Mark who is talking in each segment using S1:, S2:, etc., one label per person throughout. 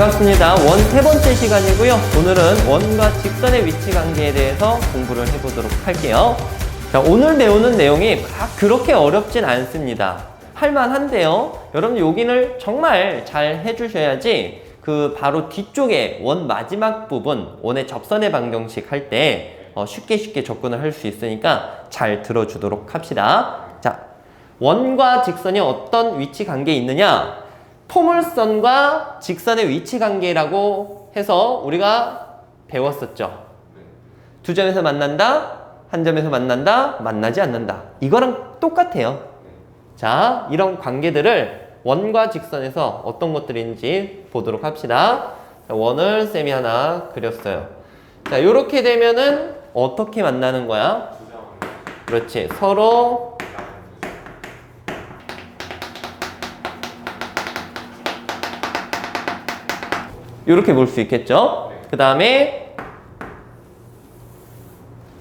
S1: 반갑습니다. 원 세 번째 시간이고요. 오늘은 원과 직선의 위치 관계에 대해서 공부를 해보도록 할게요. 자, 오늘 배우는 내용이 그렇게 어렵진 않습니다. 할만한데요. 여러분 여기를 정말 잘 해주셔야지 바로 뒤쪽에 원 마지막 부분, 원의 접선의 방정식 할 때 쉽게 접근을 할 수 있으니까 잘 들어주도록 합시다. 자, 원과 직선이 어떤 위치 관계에 있느냐? 포물선과 직선의 위치 관계라고 해서 우리가 배웠었죠. 두 점에서 만난다, 한 점에서 만난다, 만나지 않는다. 이거랑 똑같아요. 자, 이런 관계들을 원과 직선에서 어떤 것들인지 보도록 합시다. 자, 원을 쌤이 하나 그렸어요. 자, 이렇게 되면은 어떻게 만나는 거야? 그렇지. 서로 이렇게 볼 수 있겠죠? 그 다음에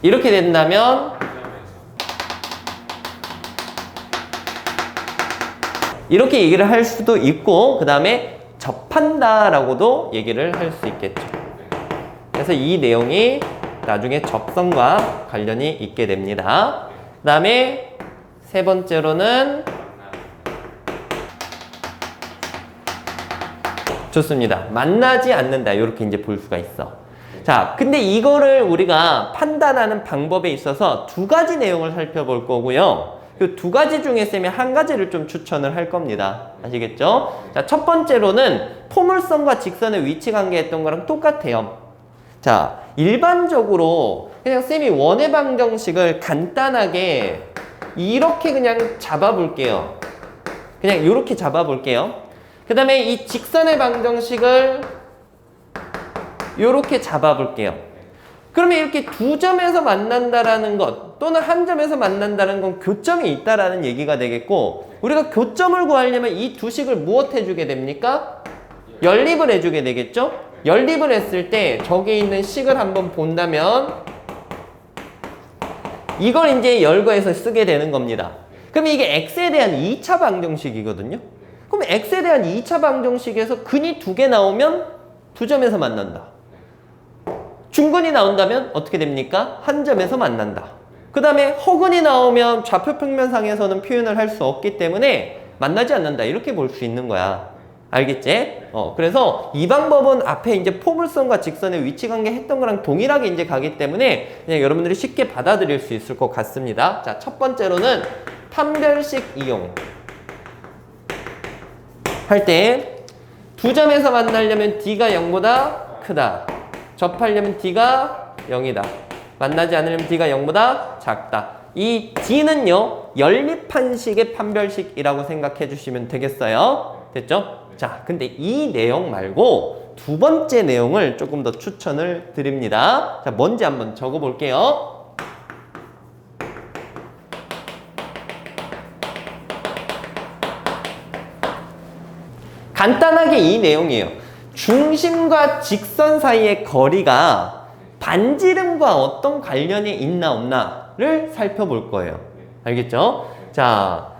S1: 이렇게 된다면 이렇게 얘기를 할 수도 있고 그 다음에 접한다 라고도 얘기를 할 수 있겠죠. 그래서 이 내용이 나중에 접선과 관련이 있게 됩니다. 그 다음에 세 번째로는 좋습니다. 만나지 않는다. 이렇게 이제 볼 수가 있어. 자, 근데 이거를 우리가 판단하는 방법에 있어서 두 가지 내용을 살펴볼 거고요. 그 두 가지 중에 쌤이 한 가지를 좀 추천을 할 겁니다. 아시겠죠? 자, 첫 번째로는 포물선과 직선의 위치 관계 했던 거랑 똑같아요. 자, 일반적으로 그냥 쌤이 원의 방정식을 간단하게 이렇게 그냥 잡아볼게요. 그냥 이렇게 잡아볼게요. 그 다음에 이 직선의 방정식을 이렇게 잡아볼게요. 그러면 이렇게 두 점에서 만난다라는 것 또는 한 점에서 만난다는 건 교점이 있다라는 얘기가 되겠고, 우리가 교점을 구하려면 이 두 식을 무엇 해주게 됩니까? 연립을 해주게 되겠죠? 연립을 했을 때 저기 있는 식을 한번 본다면 이걸 이제 열거해서 쓰게 되는 겁니다. 그럼 이게 x에 대한 2차 방정식이거든요. 그럼 x에 대한 2차 방정식에서 근이 두 개 나오면 두 점에서 만난다. 중근이 나온다면 어떻게 됩니까? 한 점에서 만난다. 그 다음에 허근이 나오면 좌표평면상에서는 표현을 할 수 없기 때문에 만나지 않는다. 이렇게 볼 수 있는 거야. 알겠지? 그래서 이 방법은 앞에 이제 포물선과 직선의 위치 관계 했던 거랑 동일하게 이제 가기 때문에 그냥 여러분들이 쉽게 받아들일 수 있을 것 같습니다. 자, 첫 번째로는 판별식 이용. 할 때 두 점에서 만나려면 D가 0보다 크다. 접하려면 D가 0이다. 만나지 않으려면 D가 0보다 작다. 이 D는요, 연립한 식의 판별식이라고 생각해 주시면 되겠어요. 됐죠? 자, 근데 이 내용 말고 두 번째 내용을 조금 더 추천을 드립니다. 자, 뭔지 한번 적어 볼게요. 간단하게 이 내용이에요. 중심과 직선 사이의 거리가 반지름과 어떤 관련이 있나 없나를 살펴볼 거예요. 알겠죠? 자,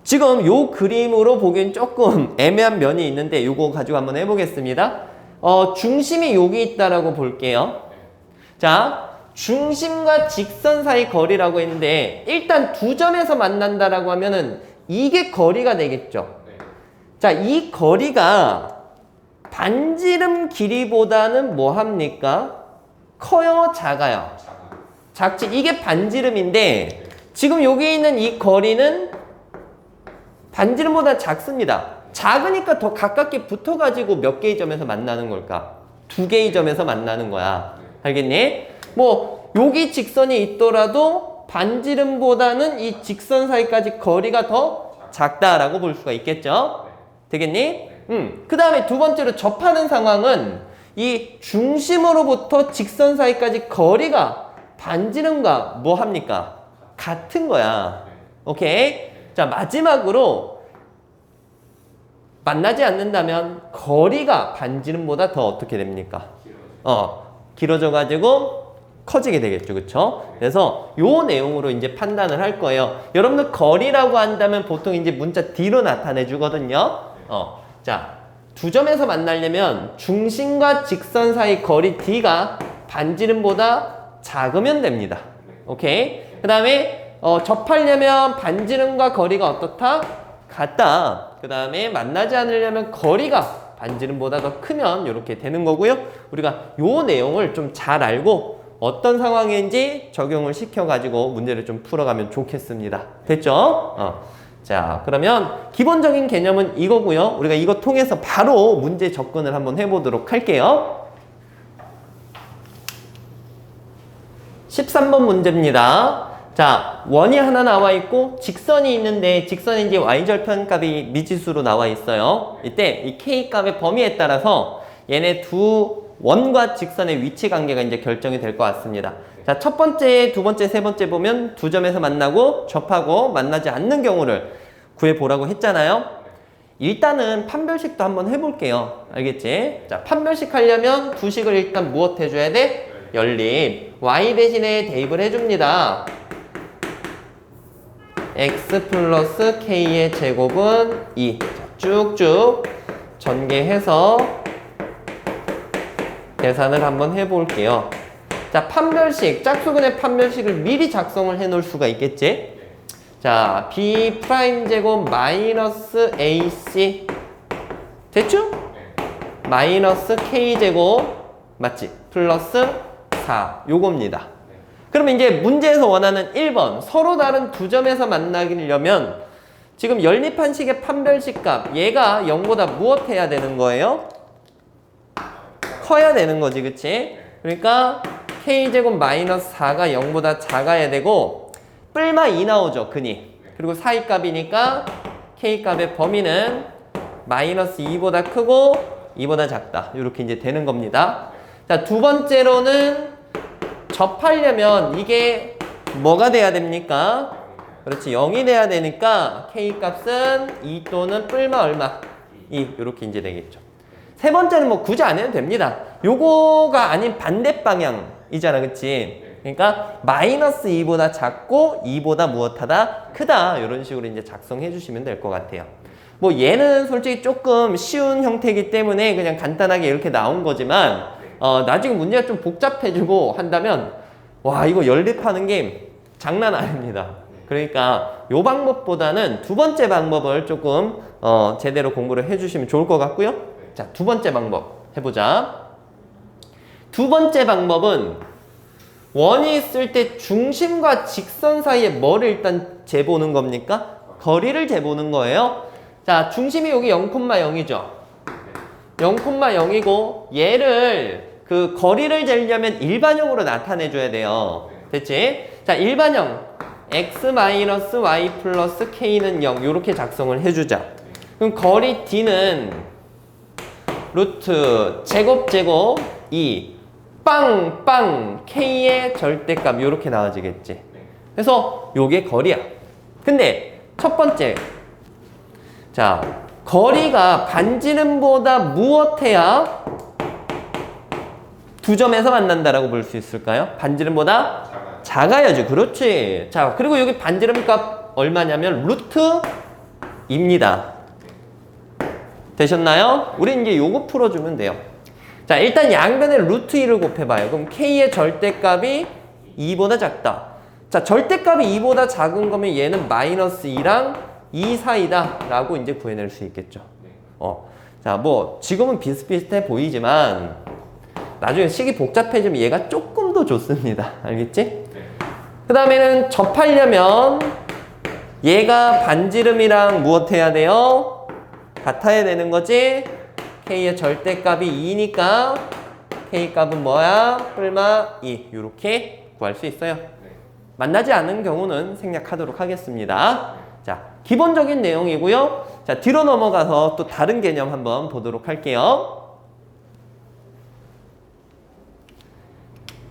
S1: 지금 요 그림으로 보기엔 조금 애매한 면이 있는데 요거 가지고 한번 해보겠습니다. 중심이 여기 있다라고 볼게요. 자, 중심과 직선 사이 거리라고 했는데 일단 두 점에서 만난다라고 하면은 이게 거리가 되겠죠. 자, 이 거리가 반지름 길이보다는 뭐 합니까? 커요? 작아요? 작지. 이게 반지름인데 지금 여기 있는 이 거리는 반지름보다 작습니다. 작으니까 더 가깝게 붙어가지고 몇 개의 점에서 만나는 걸까? 두 개의 점에서 만나는 거야. 알겠니? 뭐 여기 직선이 있더라도 반지름보다는 이 직선 사이까지 거리가 더 작다라고 볼 수가 있겠죠? 되겠니? 그 다음에 두 번째로 접하는 상황은 이 중심으로부터 직선 사이까지 거리가 반지름과 뭐 합니까? 같은 거야. 오케이? 자, 마지막으로 만나지 않는다면 거리가 반지름보다 더 어떻게 됩니까? 길어져 가지고 커지게 되겠죠. 그쵸? 그래서 요 내용으로 이제 판단을 할 거예요. 여러분들 거리라고 한다면 보통 이제 문자 D로 나타내 주거든요. 자, 두 점에서 만나려면 중심과 직선 사이 거리 D가 반지름보다 작으면 됩니다. 오케이? 그 다음에 접하려면 반지름과 거리가 어떻다? 같다. 그 다음에 만나지 않으려면 거리가 반지름보다 더 크면 이렇게 되는 거고요. 우리가 요 내용을 좀 잘 알고 어떤 상황인지 적용을 시켜가지고 문제를 좀 풀어가면 좋겠습니다. 됐죠? 자, 그러면 기본적인 개념은 이거고요. 우리가 이거 통해서 바로 문제 접근을 한번 해보도록 할게요. 13번 문제입니다. 자, 원이 하나 나와 있고 직선이 있는데 직선이 이제 y절편값이 미지수로 나와 있어요. 이때 이 k값의 범위에 따라서 얘네 두 원과 직선의 위치 관계가 이제 결정이 될 것 같습니다. 자, 첫 번째, 두 번째, 세 번째 보면 두 점에서 만나고 접하고 만나지 않는 경우를 구해보라고 했잖아요. 일단은 판별식도 한번 해볼게요. 알겠지? 자, 판별식 하려면 두 식을 일단 무엇 해줘야 돼? 연립. y 대신에 대입을 해줍니다. x 플러스 k의 제곱은 2. 자, 쭉쭉 전개해서 계산을 한번 해볼게요. 자, 판별식, 짝수근의 판별식을 미리 작성을 해 놓을 수가 있겠지? 자, b 프라임 제곱 마이너스 ac 됐죠? 마이너스 k 제곱 맞지? 플러스 4 요겁니다. 그러면 이제 문제에서 원하는 1번 서로 다른 두 점에서 만나려면 지금 연립한 식의 판별식 값 얘가 0보다 무엇 해야 되는 거예요? 커야 되는 거지, 그치? 그러니까 k제곱 마이너스 4가 0보다 작아야 되고 뿔마 2 나오죠, 근이. 그리고 사이 값이니까 k값의 범위는 마이너스 2보다 크고 2보다 작다. 이렇게 이제 되는 겁니다. 자, 두 번째로는 접하려면 이게 뭐가 돼야 됩니까? 그렇지, 0이 돼야 되니까 k값은 2 또는 뿔마 얼마? 2 이렇게 이제 되겠죠. 세 번째는 뭐 굳이 안 해도 됩니다. 요거가 아닌 반대 방향이잖아, 그치? 그러니까 마이너스 2보다 작고 2보다 무엇하다? 크다. 이런 식으로 이제 작성해 주시면 될 것 같아요. 뭐 얘는 솔직히 조금 쉬운 형태이기 때문에 그냥 간단하게 이렇게 나온 거지만 나중에 문제가 좀 복잡해지고 한다면 와, 이거 연립하는 게 장난 아닙니다. 그러니까 요 방법보다는 두 번째 방법을 조금 제대로 공부를 해주시면 좋을 것 같고요. 자, 두 번째 방법 해보자. 두 번째 방법은 원이 있을 때 중심과 직선 사이에 뭐를 일단 재보는 겁니까? 거리를 재보는 거예요. 자, 중심이 여기 0,0이죠. 0,0이고 얘를 그 거리를 재려면 일반형으로 나타내줘야 돼요. 됐지? 자, 일반형 x-y 플러스 k는 0 이렇게 작성을 해주자. 그럼 거리 d는 루트 제곱 2 빵 k의 절대값 이렇게 나와지겠지. 그래서 요게 거리야. 근데 첫 번째, 자, 거리가 반지름보다 무엇해야 두 점에서 만난다라고 볼 수 있을까요? 반지름보다 작아야지. 그렇지. 자, 그리고 여기 반지름 값 얼마냐면 루트입니다. 되셨나요? 우리 이제 요거 풀어주면 돼요. 자, 일단 양변에 루트 2를 곱해봐요. 그럼 k의 절대값이 2보다 작다. 자, 절대값이 2보다 작은 거면 얘는 마이너스 2랑 2 사이다 라고 이제 구해낼 수 있겠죠. 자, 뭐 지금은 비슷비슷해 보이지만 나중에 식이 복잡해지면 얘가 조금 더 좋습니다. 알겠지? 그 다음에는 접하려면 얘가 반지름이랑 무엇 해야 돼요? 같아야 되는 거지? k의 절대값이 2니까 k값은 뭐야? 뿔마 2 이렇게 구할 수 있어요. 만나지 않은 경우는 생략하도록 하겠습니다. 자, 기본적인 내용이고요. 자, 뒤로 넘어가서 또 다른 개념 한번 보도록 할게요.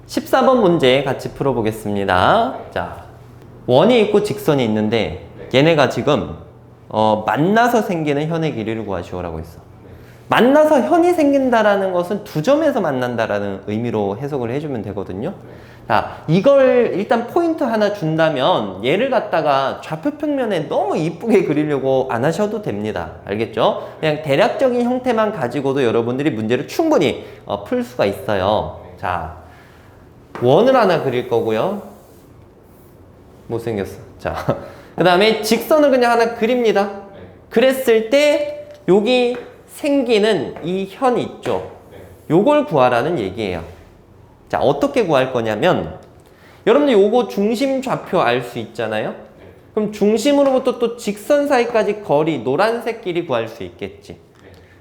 S1: 14번 문제 같이 풀어보겠습니다. 자, 원이 있고 직선이 있는데 얘네가 지금 만나서 생기는 현의 길이를 구하시오라고 했어. 만나서 현이 생긴다라는 것은 두 점에서 만난다라는 의미로 해석을 해주면 되거든요. 자, 이걸 일단 포인트 하나 준다면 얘를 갖다가 좌표평면에 너무 이쁘게 그리려고 안 하셔도 됩니다. 알겠죠? 그냥 대략적인 형태만 가지고도 여러분들이 문제를 충분히 풀 수가 있어요. 자, 원을 하나 그릴 거고요. 못생겼어. 자, 그 다음에 직선을 그냥 하나 그립니다. 그랬을 때 여기 생기는 이 현 있죠? 요걸 구하라는 얘기예요. 자, 어떻게 구할 거냐면 여러분들 요거 중심 좌표 알 수 있잖아요? 그럼 중심으로부터 또 직선 사이까지 거리 노란색 길이 구할 수 있겠지.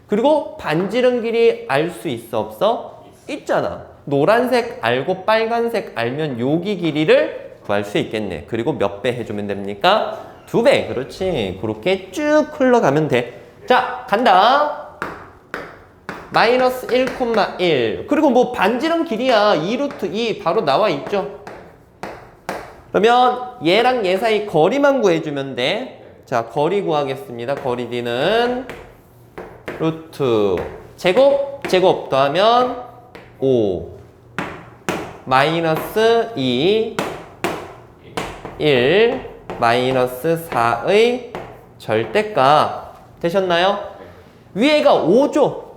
S1: 그리고 반지름 길이 알 수 있어 없어? 있잖아. 노란색 알고 빨간색 알면 여기 길이를 구할 수 있겠네. 그리고 몇 배 해주면 됩니까? 2배. 그렇지. 그렇게 쭉 흘러가면 돼. 자, 간다. 마이너스 1,1. 그리고 뭐 반지름 길이야. 2루트 2 바로 나와 있죠. 그러면 얘랑 얘 사이 거리만 구해주면 돼. 자, 거리 구하겠습니다. 거리 D는 루트 제곱 더하면 5 마이너스 2 1 마이너스 4의 절대값 되셨나요? 위에가 5죠.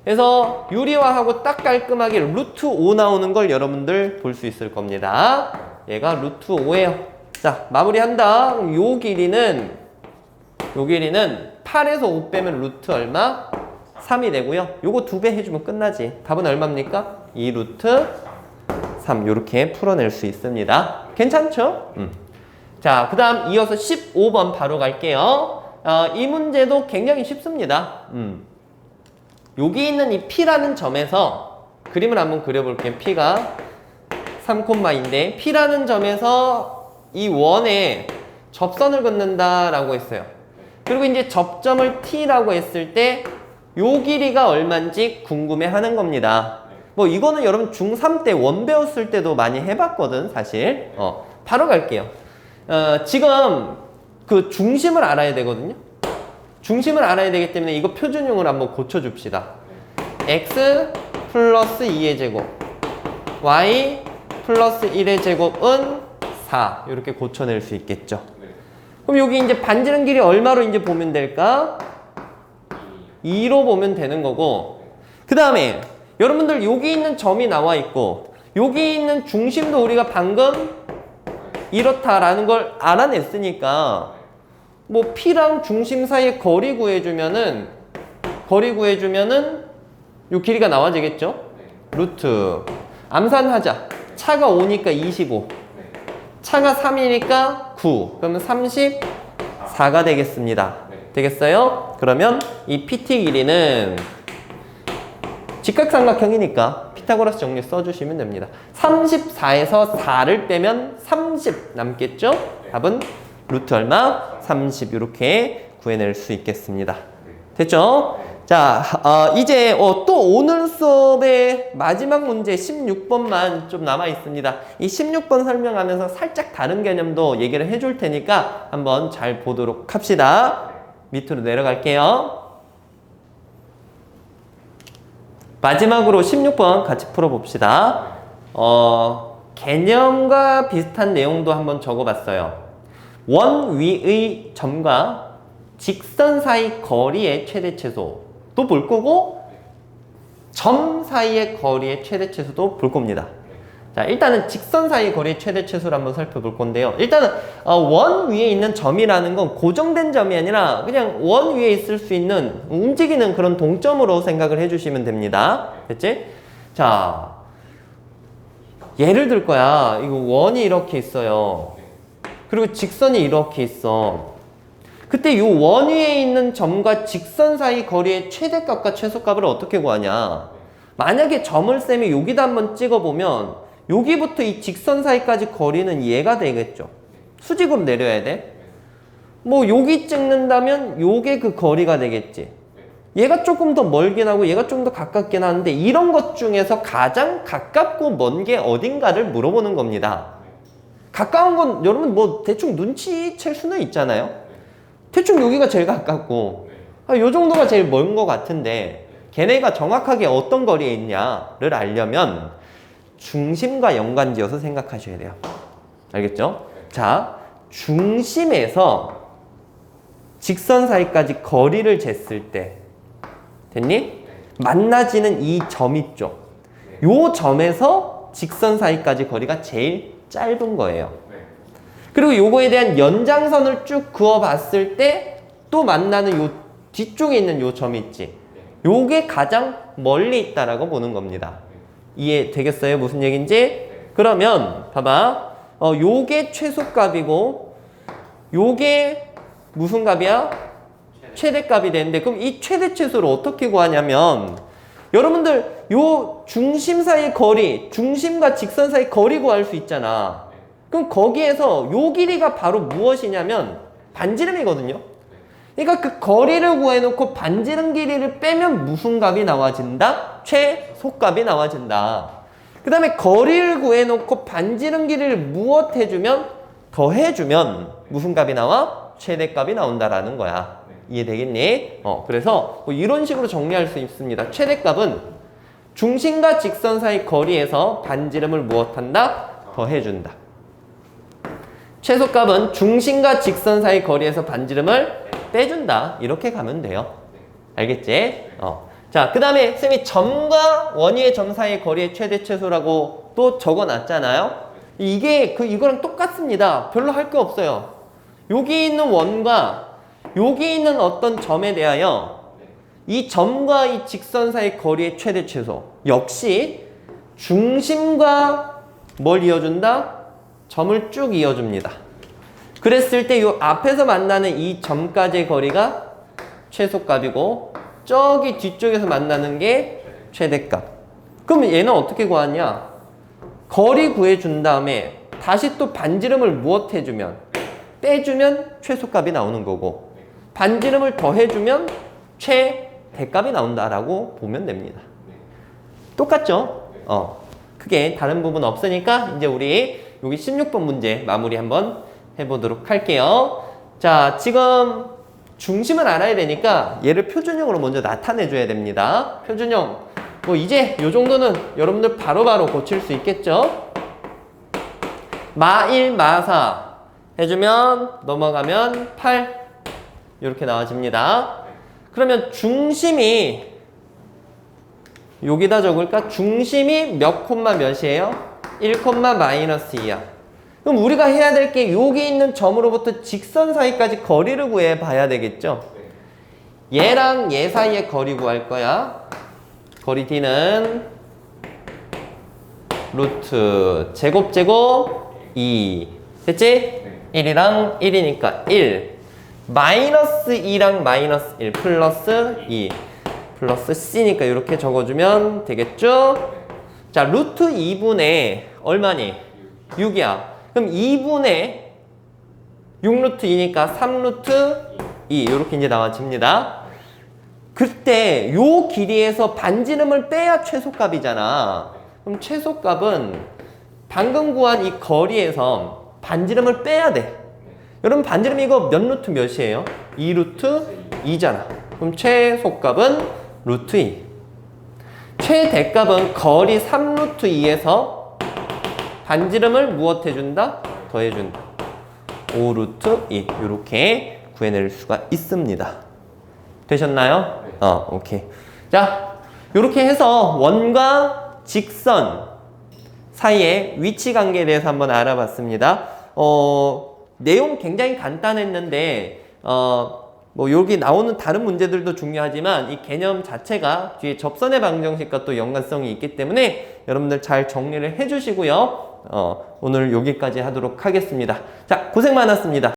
S1: 그래서 유리화하고 딱 깔끔하게 루트 5 나오는 걸 여러분들 볼 수 있을 겁니다. 얘가 루트 5예요. 자, 마무리한다. 그럼 요 길이는 8에서 5 빼면 루트 얼마? 3이 되고요. 요거 2배 해주면 끝나지. 답은 얼마입니까? 2 루트 3. 요렇게 풀어낼 수 있습니다. 괜찮죠? 자, 그 다음 이어서 15번 바로 갈게요. 이 문제도 굉장히 쉽습니다. 여기 있는 이 P라는 점에서 그림을 한번 그려볼게요. P가 3,인데 P라는 점에서 이 원에 접선을 긋는다라고 했어요. 그리고 이제 접점을 T라고 했을 때 요 길이가 얼마인지 궁금해하는 겁니다. 뭐 이거는 여러분 중3 때 원 배웠을 때도 많이 해봤거든 사실. 바로 갈게요. 지금 그 중심을 알아야 되거든요. 중심을 알아야 되기 때문에 이거 표준형으로 한번 고쳐줍시다. x 플러스 2의 제곱 y 플러스 1의 제곱은 4 이렇게 고쳐낼 수 있겠죠. 그럼 여기 이제 반지름 길이 얼마로 이제 보면 될까? 2로 보면 되는 거고, 그 다음에 여러분들 여기 있는 점이 나와 있고 여기 있는 중심도 우리가 방금 이렇다라는 걸 알아냈으니까 뭐 P랑 중심 사이의 거리 구해주면은 요 길이가 나와지겠죠? 루트 암산하자. 차가 5니까 25, 차가 3이니까 9, 그러면 34가 되겠습니다. 되겠어요? 그러면 이 PT 길이는 직각삼각형이니까 피타고라스 정리 써주시면 됩니다. 34에서 4를 빼면 30 남겠죠? 답은 루트 얼마? 30 이렇게 구해낼 수 있겠습니다. 됐죠? 자, 이제 또 오늘 수업의 마지막 문제 16번만 좀 남아 있습니다. 이 16번 설명하면서 살짝 다른 개념도 얘기를 해줄 테니까 한번 잘 보도록 합시다. 밑으로 내려갈게요. 마지막으로 16번 같이 풀어봅시다. 개념과 비슷한 내용도 한번 적어봤어요. 원 위의 점과 직선 사이 거리의 최대최소도 볼 거고 점 사이의 거리의 최대최소도 볼 겁니다. 자, 일단은 직선 사이 거리의 최대최소를 한번 살펴볼 건데요. 일단은 원 위에 있는 점이라는 건 고정된 점이 아니라 그냥 원 위에 있을 수 있는 움직이는 그런 동점으로 생각을 해주시면 됩니다. 됐지? 자, 예를 들 거야. 이거 원이 이렇게 있어요. 그리고 직선이 이렇게 있어. 그때 이 원 위에 있는 점과 직선 사이 거리의 최대값과 최소값을 어떻게 구하냐? 만약에 점을 쌤이 여기다 한번 찍어보면 여기부터 이 직선 사이까지 거리는 얘가 되겠죠. 수직으로 내려야 돼. 뭐 여기 찍는다면 요게 그 거리가 되겠지. 얘가 조금 더 멀긴 하고 얘가 좀 더 가깝긴 하는데 이런 것 중에서 가장 가깝고 먼 게 어딘가를 물어보는 겁니다. 가까운 건 여러분 뭐 대충 눈치챌 수는 있잖아요. 대충 여기가 제일 가깝고 요 정도가 제일 먼 것 같은데 걔네가 정확하게 어떤 거리에 있냐를 알려면 중심과 연관지어서 생각하셔야 돼요. 알겠죠? 자, 중심에서 직선 사이까지 거리를 쟀을 때 됐니? 만나지는 이 점 있죠? 요 점에서 직선 사이까지 거리가 제일 짧은 거예요. 그리고 요거에 대한 연장선을 쭉 그어 봤을 때 또 만나는 요 뒤쪽에 있는 요 점이 있지. 요게 가장 멀리 있다라고 보는 겁니다. 이해되겠어요? 무슨 얘기인지? 그러면 봐봐. 요게 최소값이고 요게 무슨 값이야? 최대값이 되는데 그럼 이 최대 최소를 어떻게 구하냐면 여러분들 요 중심 사이의 거리, 중심과 직선 사이 거리 구할 수 있잖아. 그럼 거기에서 요 길이가 바로 무엇이냐면 반지름이거든요. 그러니까 그 거리를 구해놓고 반지름 길이를 빼면 무슨 값이 나와진다? 최소값이 나와진다. 그 다음에 거리를 구해놓고 반지름 길이를 무엇 해주면? 더해주면 무슨 값이 나와? 최대값이 나온다라는 거야. 이해되겠니? 그래서 뭐 이런 식으로 정리할 수 있습니다. 최대값은 중심과 직선 사이 거리에서 반지름을 무엇한다? 더해준다. 최소값은 중심과 직선 사이 거리에서 반지름을 빼준다. 이렇게 가면 돼요. 알겠지? 자, 그 다음에 쌤이 점과 원위의 점 사이의 거리의 최대 최소라고 또 적어놨잖아요. 이거랑 똑같습니다. 별로 할 게 없어요. 여기 있는 원과 여기 있는 어떤 점에 대하여 이 점과 이 직선 사이 거리의 최대 최소 역시 중심과 뭘 이어준다? 점을 쭉 이어줍니다. 그랬을 때 이 앞에서 만나는 이 점까지의 거리가 최소값이고 저기 뒤쪽에서 만나는 게 최대값. 그러면 얘는 어떻게 구하냐? 거리 구해준 다음에 다시 또 반지름을 무엇 해주면? 빼주면 최소값이 나오는 거고 반지름을 더해주면 최대값이 나온다라고 보면 됩니다. 똑같죠? 크게 다른 부분 없으니까 이제 우리 여기 16번 문제 마무리 한번 해보도록 할게요. 자, 지금 중심을 알아야 되니까 얘를 표준형으로 먼저 나타내 줘야 됩니다. 표준형 뭐 이제 요 정도는 여러분들 바로바로 고칠 수 있겠죠? 마1, 마4 해주면 넘어가면 8 이렇게 나와집니다. 그러면 중심이 여기다 적을까? 중심이 몇 콤마 몇이에요? 1 콤마 마이너스 2야. 그럼 우리가 해야 될 게 여기 있는 점으로부터 직선 사이까지 거리를 구해 봐야 되겠죠? 얘랑 얘 사이의 거리 구할 거야. 거리 D는 루트 제곱 2 됐지? 1이랑 1이니까 1 마이너스 2랑 마이너스 1 플러스 2 플러스 C니까 이렇게 적어주면 되겠죠? 자, 루트 2분의 얼마니? 6이야. 그럼 2분의 6루트 2니까 3루트 2 이렇게 이제 나와집니다. 그때 요 길이에서 반지름을 빼야 최소값이잖아. 그럼 최소값은 방금 구한 이 거리에서 반지름을 빼야 돼. 여러분 반지름 이거 몇 루트 몇이에요? 2루트 2잖아. 그럼 최소값은 루트 2. 최대값은 거리 3루트 2에서 반지름을 무엇 해준다? 더해준다. 5루트 2 이렇게 구해낼 수가 있습니다. 되셨나요? 오케이. 자, 이렇게 해서 원과 직선 사이의 위치 관계에 대해서 한번 알아봤습니다. 내용 굉장히 간단했는데 뭐 여기 나오는 다른 문제들도 중요하지만 이 개념 자체가 뒤에 접선의 방정식과 또 연관성이 있기 때문에 여러분들 잘 정리를 해주시고요. 오늘 여기까지 하도록 하겠습니다. 자, 고생 많았습니다.